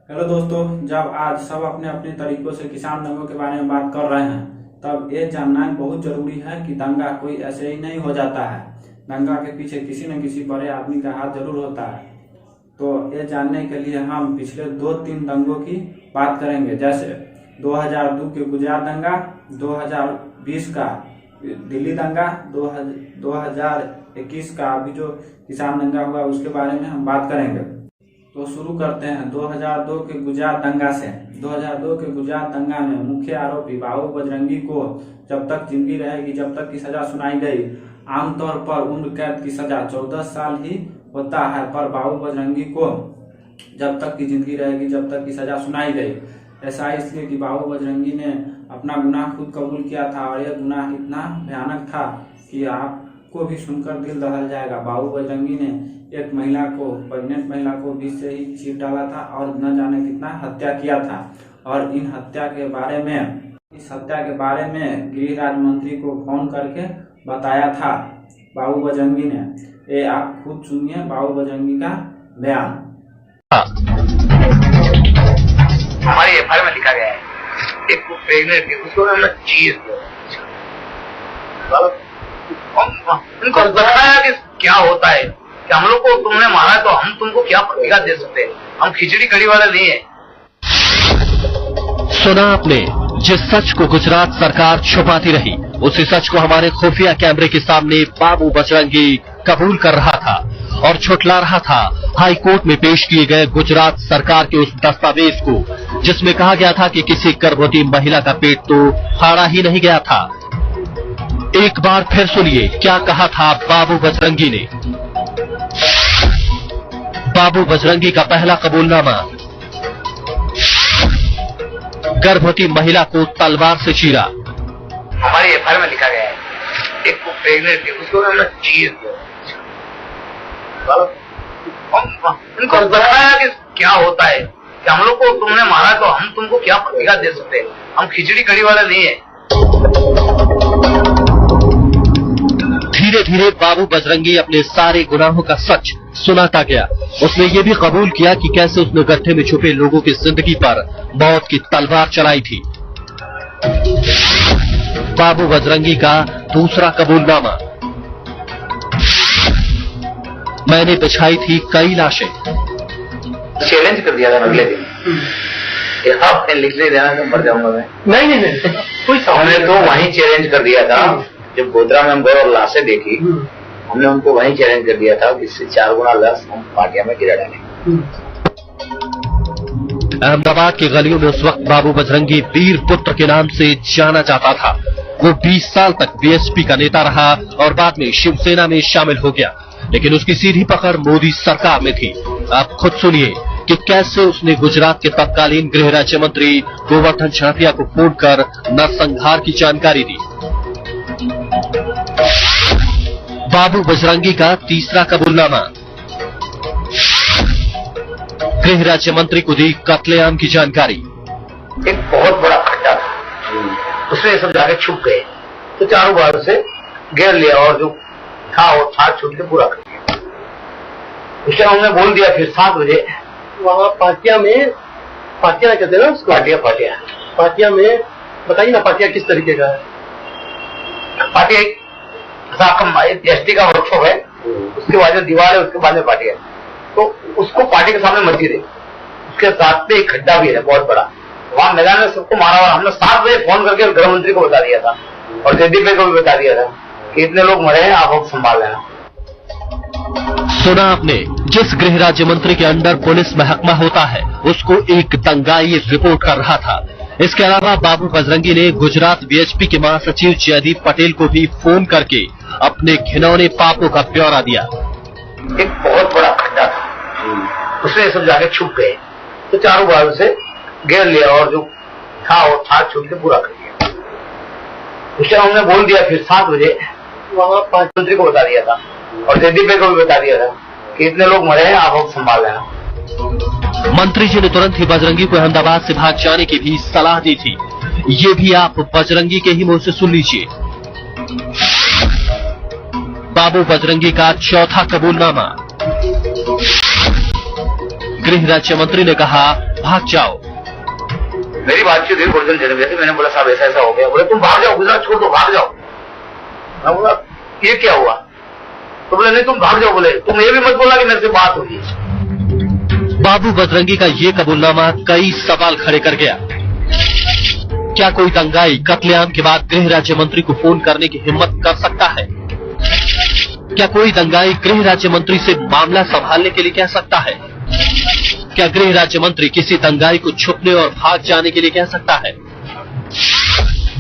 Hello दोस्तों, जब आज सब अपने अपने तरीकों से किसान दंगों के बारे में बात कर रहे हैं, तब ये जानना बहुत जरूरी है कि दंगा कोई ऐसे ही नहीं हो जाता है। दंगा के पीछे किसी न किसी बड़े आदमी का हाथ जरूर होता है। तो ये जानने के लिए हम पिछले 2-3 दंगों की बात करेंगे, जैसे 2002 के गुजरात दंगा, 2020 का दिल्ली दंगा, 2021 का अभी जो किसान दंगा हुआ उसके बारे में हम बात करेंगे। तो शुरू करते हैं 2002 के गुजरात दंगा से। 2002 के गुजरात दंगा में मुख्य आरोपी बाबू बजरंगी को जब तक जिंदगी रहेगी, जब तक की सजा सुनाई गई। आमतौर पर उम्र कैद की सजा 14 साल ही होता है, पर बाबू बजरंगी को जब तक की जिंदगी रहेगी, जब तक की सजा सुनाई गई। ऐसा इसलिए कि बाबू बजरंगी ने अपना गुनाह खुद कबूल किया था, और यह गुनाह इतना भयानक था कि आपको भी सुनकर दिल दहल जाएगा। बाबू बजरंगी ने एक महिला को, प्रेग्नेंट महिला को विष से ही चीर डाला था और न जाने कितना हत्या किया था। और इस हत्या के बारे में गृह राज्य मंत्री को फोन करके बताया था बाबू बजरंगी ने। ये आप खुद सुनिए बाबू बजरंगी का बयान। हमारी एफआईआर में लिखा गया है एक प्रेग्नेंट थी, उसको हमने चीर उनको बताया कि क्या होता है कि हम लोग को तुमने मारा तो हम तुमको क्या प्रतिकार दे सकते हैं, हम खिचड़ी कड़ी वाले नहीं है। सुना आपने, जिस सच को गुजरात सरकार छुपाती रही, उसी सच को हमारे खुफिया कैमरे के सामने बाबू बजरंगी कबूल कर रहा था और छुटला रहा था हाई कोर्ट में पेश किए गए गुजरात सरकार के उस दस्तावेज को, जिसमें कहा गया था कि किसी गर्भवती महिला का पेट तो फाड़ा ही नहीं गया था। एक बार फिर सुनिए क्या कहा था बाबू बजरंगी ने। बाबू बजरंगी का पहला कबूलनामा। गर्भवती महिला को तलवार से चीरा। हमारी एफआईआर में लिखा गया है एक प्रेग्नेंट थी, उसको हमने चीर उनको बताया कि क्या होता है कि हम लोग को तुमने मारा तो हम तुमको क्या प्रतिकार दे सकते हैं, हम खिचड़ी कड़ी वाले नहीं है। धीरे धीरे बाबू बजरंगी अपने सारे गुनाहों का सच सुनाता गया। उसने ये भी कबूल किया कि कैसे उसने गड्ढे में छुपे लोगों की जिंदगी पर मौत की तलवार चलाई थी। बाबू बजरंगी का दूसरा कबूलनामा। मैंने बिछाई थी कई लाशें। चैलेंज कर दिया था अगले दिन, लिखने देना तो मर जाऊंगा मैं। नहीं कोई हमने तो वहीं चैलेंज कर दिया था। जब गोधरा में हम गए और लाशें देखी, हमने उनको वहीं चैलेंज कर दिया था कि इससे 4 गुना लाश हम पाटिया में गिरा डालेंगे। अहमदाबाद की गलियों में उस वक्त बाबू बजरंगी वीर पुत्र के नाम से जाना जाता था। वो 20 साल तक बीएसपी का नेता रहा और बाद में शिवसेना में शामिल हो गया, लेकिन उसकी सीधी पकड़ मोदी सरकार में थी। आप खुद सुनिए कि कैसे उसने गुजरात के तत्कालीन गृह राज्य मंत्री गोवर्धन झाड़िया को फोन कर नरसंहार की जानकारी दी। बाबू बजरंगी का तीसरा कबूलनामा। गृह राज्य मंत्री को दी कत्लेआम की जानकारी। एक बहुत बड़ा खड्डा था, उसमें सब जाके छुप गए, तो चारों बार से घेर लिया और जो था वो था छुप के पूरा कर दिया। उससे हमने बोल दिया फिर 7 बजे वहाँ पाटिया में, पाटिया कहते हैं ना उसको, पाटिया में बताइए ना, पाटिया किस तरीके का है? पाटिया एक एसटी का वर्कशॉप है, उसके बाद दीवार है, उसके बाद में पाटिया है। तो उसको पार्टी के सामने मस्जिद है, उसके साथ में एक खड्डा भी है बहुत बड़ा, वहाँ मैदान में सबको मारा हुआ। हमने 7 बजे फोन करके गृह मंत्री को बता दिया था और जयदीप भाई को भी बता दिया था कि इतने लोग मरे हैं, आप लोग संभाल लेना। सुना आपने, जिस गृह राज्य मंत्री के अंडर पुलिस महकमा होता है, उसको एक दंगाई रिपोर्ट कर रहा था। इसके अलावा बाबू बजरंगी ने गुजरात बीएचपी के महासचिव जयदीप पटेल को भी फोन करके अपने घिनौने पापों का ब्यौरा दिया। एक बहुत बड़ा खड्डा था, उसमें सब जाके छुप गए, तो चारों बार से घेर लिया और जो था वो था छुप के पूरा कर दिया। उससे हमने बोल दिया फिर 7 बजे वहाँ मंत्री को बता दिया था और जयदीप भाई को भी बता दिया था कि इतने लोग मरे हैं, आप लोग संभाल लेना। मंत्री जी ने तुरंत ही बजरंगी को अहमदाबाद से भाग जाने की भी सलाह दी थी। ये भी आप बजरंगी के ही मुंह से सुन लीजिए। बाबू बजरंगी का चौथा कबूलनामा। गृह राज्य मंत्री ने कहा, भाग जाओ। मेरी बातचीत हुई गुरुजन जनवरी से, मैंने बोला साहब ऐसा ऐसा हो गया। बोले तुम भाग जाओ, गुजरात छोड़ दो, भाग जाओ। मैं बोला ये क्या हुआ? तो बोले नहीं तुम भाग जाओ। बोले तुम ये भी मत बोला कि मेरे से बात हुई। बाबू बजरंगी का ये कबूलनामा कई सवाल खड़े कर गया। क्या कोई दंगाई कत्लेआम के बाद गृह राज्य मंत्री को फोन करने की हिम्मत कर सकता है? क्या कोई दंगाई गृह राज्य मंत्री से मामला संभालने के लिए कह सकता है? क्या गृह राज्य मंत्री किसी दंगाई को छुपने और भाग जाने के लिए कह सकता है?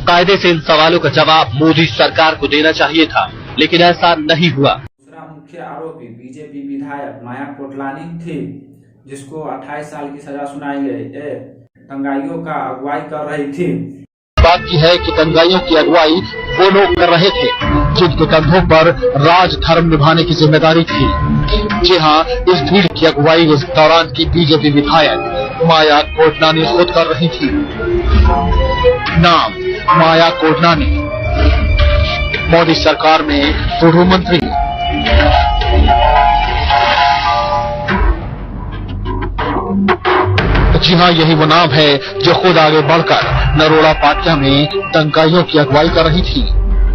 कायदे से इन सवालों का जवाब मोदी सरकार को देना चाहिए था, लेकिन ऐसा नहीं हुआ। दूसरा मुख्य आरोपी बीजेपी विधायक माया कोटलानी थी, जिसको 28 साल की सजा सुनाई गई। ये दंगाइयों का अगुवाई कर रही थी। बात की है कि दंगाइयों की अगुवाई वो लोग कर रहे थे जिनके कंधों पर राज धर्म निभाने की जिम्मेदारी थी। जी हाँ, इस भीड़ की अगुवाई इस दौरान की बीजेपी विधायक माया कोटलानी खुद कर रही थी। नाम माया कोटलानी, मोदी सरकार में पूर्व मंत्री। जी हाँ, यही वो नाम है जो खुद आगे बढ़कर नरोड़ा पाटिया में दंगाइयों की अगुवाई कर रही थी।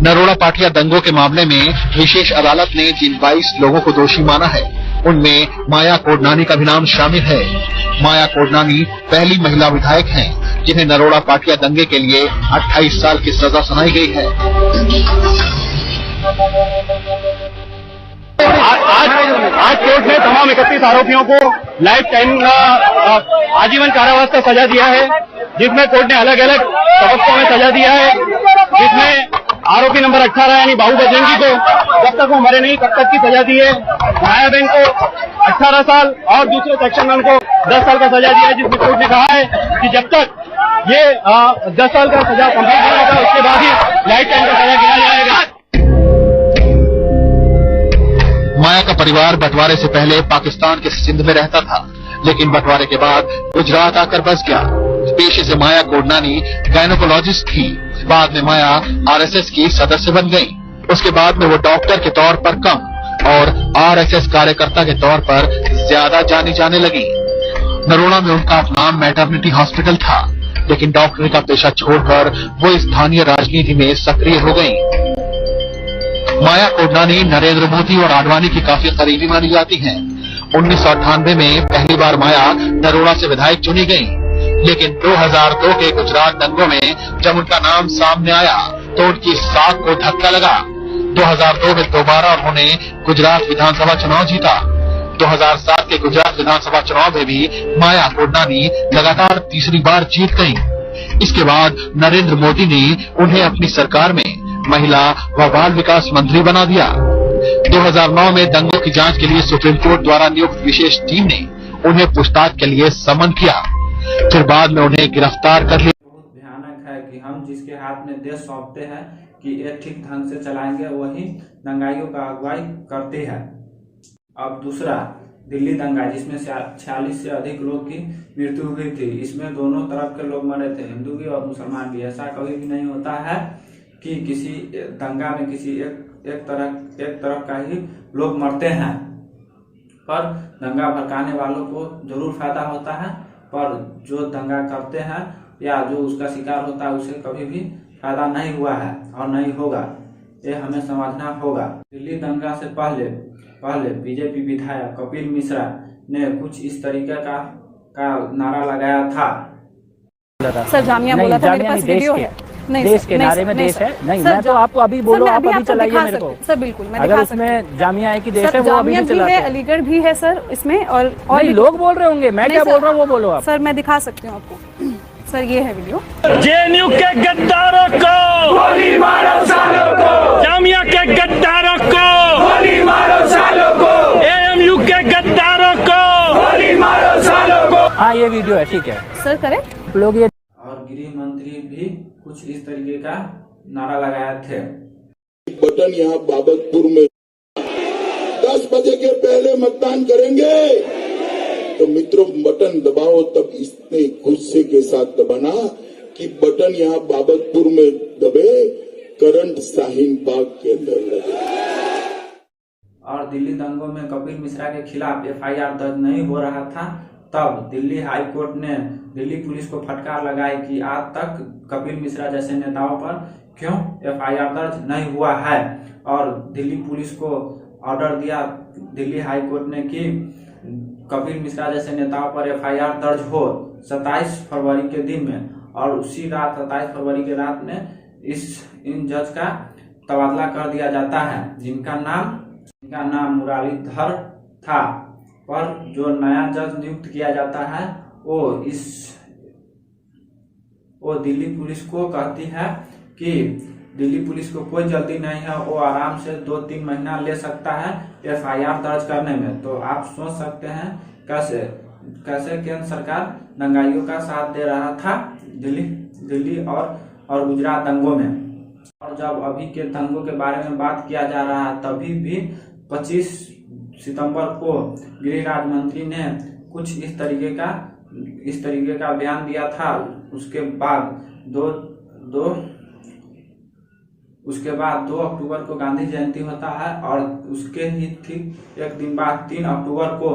नरोड़ा पाटिया दंगों के मामले में विशेष अदालत ने जिन 22 लोगों को दोषी माना है, उनमें माया कोटलानी का भी नाम शामिल है। माया कोटलानी पहली महिला विधायक हैं जिन्हें नरोड़ा पाटिया दंगे के लिए 28 साल की सजा सुनाई गई है। आज कोर्ट ने तमाम 31 आरोपियों को लाइफ टाइम आजीवन कारावास का सजा दिया है, जिसमें कोर्ट ने अलग अलग तबकों में सजा दिया है। जिसमें आरोपी नंबर 18 यानी बाबू बजरंगी को जब तक वो मरे नहीं तब तक की सजा दी है। मायाबेन को 18 साल और दूसरे सेक्शन में उनको 10 साल का सजा दिया है, जिसमें कोर्ट ने कहा है कि जब तक ये 10 साल का सजा कंप्लीट नहीं होगा उसके बाद ही लाइफ टाइम का सजा गिना जाएगा। माया का परिवार बंटवारे से पहले पाकिस्तान के सिंध में रहता था, लेकिन बंटवारे के बाद गुजरात आकर बस गया। पेशे से माया कोटलानी गायनोकोलॉजिस्ट थी। बाद में माया आरएसएस की सदस्य बन गई। उसके बाद में वो डॉक्टर के तौर पर कम और आरएसएस कार्यकर्ता के तौर पर ज्यादा जानी जाने लगी। नरोड़ा में उनका अपना मैटरनिटी हॉस्पिटल था, लेकिन डॉक्टरी का पेशा छोड़कर वो स्थानीय राजनीति में सक्रिय हो गई। माया कोटलानी नरेंद्र मोदी और आडवाणी की काफी करीबी मानी जाती हैं। 1998 में पहली बार माया नरोड़ा से विधायक चुनी गई, लेकिन 2002 के गुजरात दंगों में जब उनका नाम सामने आया तो उनकी साख को धक्का लगा। 2002 में दोबारा उन्होंने गुजरात विधानसभा चुनाव जीता। 2007 के गुजरात विधानसभा चुनाव में भी माया कोटलानी लगातार तीसरी बार जीत गई। इसके बाद नरेंद्र मोदी ने उन्हें अपनी सरकार में महिला व बाल विकास मंत्री बना दिया। 2009 में दंगों की जांच के लिए सुप्रीम कोर्ट द्वारा नियुक्त विशेष टीम ने उन्हें पूछताछ के लिए समन किया, फिर बाद में उन्हें गिरफ्तार कर लिया। बहुत भयानक है कि हम जिसके हाथ में देश सौंपते हैं कि ये ठीक ढंग से चलाएंगे, वही दंगाइयों का अगुवाई करते हैं। अब दूसरा दिल्ली दंगा, जिसमें 46 से अधिक लोग की मृत्यु हुई थी। इसमें दोनों तरफ के लोग मरे थे, हिंदू भी और मुसलमान भी। ऐसा कभी भी नहीं होता है कि किसी दंगा में किसी एक तरफ का ही लोग मरते हैं, पर दंगा भड़काने वालों को जरूर फायदा होता है, पर जो दंगा करते हैं या जो उसका शिकार होता है उसे कभी भी फायदा नहीं हुआ है और नहीं होगा। ये हमें समझना होगा। दिल्ली दंगा से पहले बीजेपी विधायक कपिल मिश्रा ने कुछ इस तरीके का नारा लगाया था। सर जामिया बोला था, मेरे पास वीडियो है। नहीं देश के नारे में देश है। नहीं, मैं तो आपको अभी बोलो, आप अभी चलाइए मेरे को। सर बिल्कुल, मैं अगर इसमें जामिया है कि देश है, वो अभी चलाते हैं। अलीगढ़ भी है सर इसमें, और लोग बोल रहे होंगे, मैं क्या बोल रहा हूँ वो बोलो आप। सर मैं दिखा सकती हूँ आपको। सर ये है वीडियो। जेएनयू के गद्दारों को गोली मारो सालों को, जामिया के गद्दारों को गोली मारो सालों को, एएमयू के गद्दारों को गोली मारो सालों को। हाँ ये वीडियो है, ठीक है सर करेक्ट। लोग ये और गृह मंत्री भी कुछ इस तरीके का नारा लगाए थे। बटन यहाँ बाबतपुर में 10 बजे के पहले मतदान करेंगे, तो मित्रों बटन दबाओ, तब इतने गुस्से के साथ दबाना कि बटन यहाँ बाबतपुर में दबे, करंट शाहीन बाग के अंदर लगे। और दिल्ली दंगों में कपिल मिश्रा के खिलाफ FIR दर्ज नहीं हो रहा था, तब दिल्ली हाई कोर्ट ने दिल्ली पुलिस को फटकार लगाई कि आज तक कपिल मिश्रा जैसे नेताओं पर क्यों एफआईआर दर्ज नहीं हुआ है। और दिल्ली पुलिस को ऑर्डर दिया दिल्ली हाई कोर्ट ने कि कपिल मिश्रा जैसे नेताओं पर एफआईआर दर्ज हो 27 फरवरी के दिन में। और उसी रात 27 फरवरी के रात में इन जज का तबादला कर दिया जाता है, जिनका नाम मुरलीधर था। पर जो नया जज नियुक्त किया जाता है वो दिल्ली पुलिस को कहती है कि दिल्ली पुलिस को कोई जल्दी नहीं है, वो आराम से 2-3 महीना ले सकता है एफआईआर दर्ज करने में। तो आप सोच सकते हैं कैसे केंद्र सरकार दंगाइयों का साथ दे रहा था दिल्ली और गुजरात दंगों में। और जब अभी के दंगों के बारे में बात किया जा रहा है, तभी भी 25 सितंबर को गृह मंत्री ने कुछ इस तरीके का बयान दिया था। उसके बाद 2 अक्टूबर को गांधी जयंती होता है और उसके ही ठीक एक दिन बाद 3 अक्टूबर को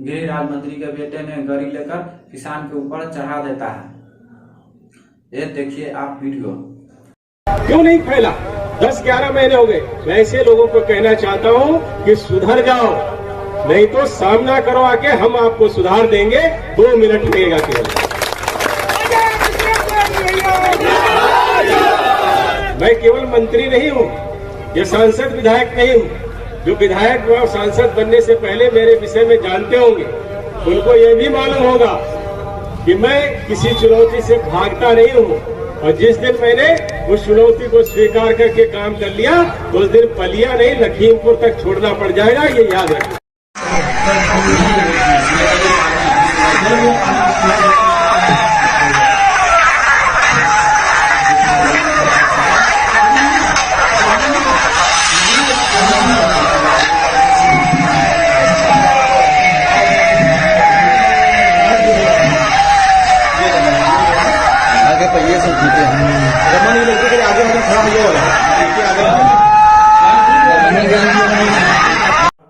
गृह राज्य मंत्री के बेटे ने गरी लेकर किसान के ऊपर चढ़ा देता है। ये देखिए आप वीडियो। क्यों नहीं फैला? 10-11 महीने हो गए। मैं ऐसे लोगों को कहना चाहता हूं कि सुधर जाओ, नहीं तो सामना करो आके, हम आपको सुधार देंगे। 2 मिनट लगेगा केवल। मैं केवल मंत्री नहीं हूं, ये सांसद विधायक नहीं हूं। जो विधायक व सांसद बनने से पहले मेरे विषय में जानते होंगे, उनको ये भी मालूम होगा कि मैं किसी चुनौती से भागता नहीं हूं। और जिस दिन मैंने उस चुनौती को स्वीकार करके काम कर लिया, तो उस दिन पलिया नहीं, लखीमपुर तक छोड़ना पड़ जाएगा, ये याद रखना।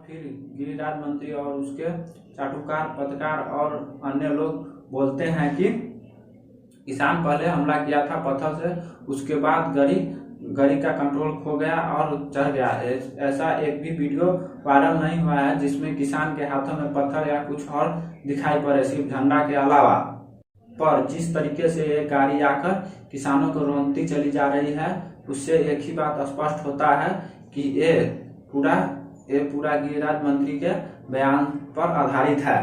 फिर गिरिराज मंत्री और उसके चाटुकार पत्रकार और अन्य लोग बोलते हैं कि किसान पहले हमला किया था पत्थर से, उसके बाद गरी का कंट्रोल खो गया और चढ़ गया। ऐसा एक भी वीडियो वायरल नहीं हुआ है जिसमें किसान के हाथों में पत्थर या कुछ और दिखाई पड़े, सिर्फ झंडा के अलावा। पर जिस तरीके से ये गाड़ी आकर किसानों को रोनती चली जा रही है, उससे एक ही बात स्पष्ट होता है कि ये पूरा गिरिराज मंत्री के बयान पर आधारित है।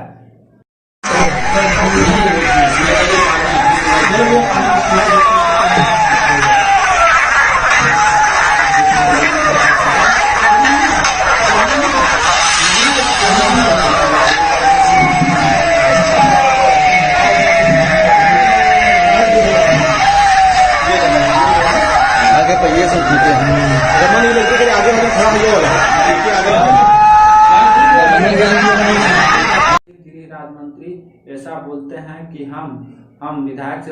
गिरिराज मंत्री ऐसा बोलते हैं कि हम विधायक से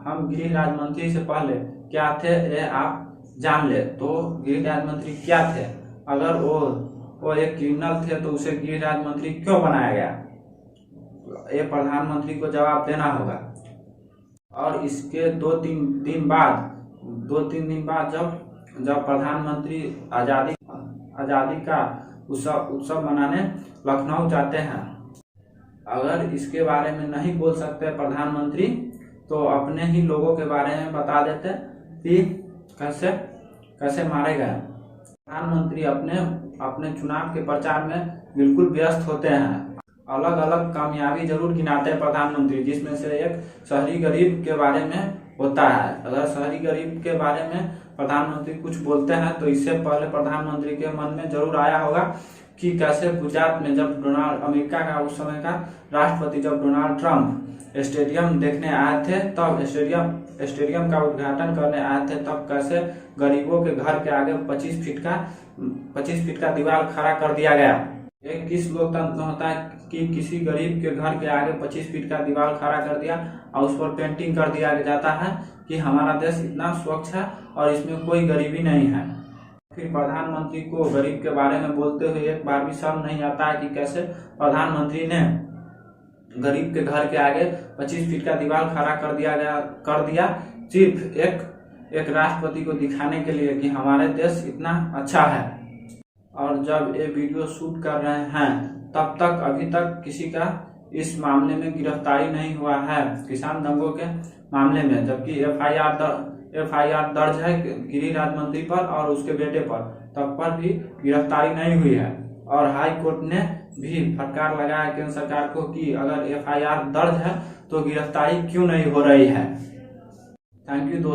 हम गिरिराज मंत्री से पहले क्या थे ये आप जान ले। तो गिरिराज मंत्री क्या थे? अगर वो एक क्रिमिनल थे तो उसे गिरिराज मंत्री क्यों बनाया गया? ये प्रधानमंत्री को जवाब देना होगा। और इसके 2-3 दिन बाद जब प्रधानमंत्री आजादी का उत्सव मनाने लखनऊ जाते हैं, अगर इसके बारे में नहीं बोल सकते प्रधानमंत्री तो अपने ही लोगों के बारे में बता देते कि कैसे मारे गए। प्रधानमंत्री अपने चुनाव के प्रचार में बिल्कुल व्यस्त होते हैं। अलग अलग कामयाबी जरूर गिनाते हैं प्रधानमंत्री, जिसमें से एक शहरी गरीब के बारे में होता है। अगर शहरी गरीब के बारे में प्रधानमंत्री कुछ बोलते हैं तो इससे पहले प्रधानमंत्री के मन में जरूर आया होगा कि कैसे गुजरात में जब अमेरिका का उस समय का राष्ट्रपति जब डोनाल्ड ट्रंप स्टेडियम देखने आए थे, तब स्टेडियम का उद्घाटन करने आए थे, तब कैसे गरीबों के घर के आगे 25 फीट का दीवार खड़ा कर दिया गया। एक किस लोकतंत्र में होता है कि किसी गरीब के घर के आगे 25 फीट का दीवार खड़ा कर दिया और उस पर पेंटिंग कर दिया जाता है कि हमारा देश इतना स्वच्छ है और इसमें कोई गरीबी नहीं है। फिर प्रधानमंत्री को गरीब के बारे में बोलते हुए एक बार भी शर्म नहीं आता है कि कैसे प्रधानमंत्री ने गरीब के घर के आगे 25 फीट का दीवार खड़ा कर दिया सिर्फ एक राष्ट्रपति को दिखाने के लिए कि हमारे देश इतना अच्छा है। और जब ये वीडियो शूट कर रहे हैं तब तक अभी तक किसी का इस मामले में गिरफ्तारी नहीं हुआ है, किसान दंगों के मामले में, जबकि एफआईआर दर्ज है गिरिराज मंत्री पर और उसके बेटे पर, तब पर भी गिरफ्तारी नहीं हुई है। और हाई कोर्ट ने भी फटकार लगाया केंद्र सरकार को कि अगर एफआईआर दर्ज है तो गिरफ्तारी क्यों नहीं हो रही है। थैंक यू दोस्तों।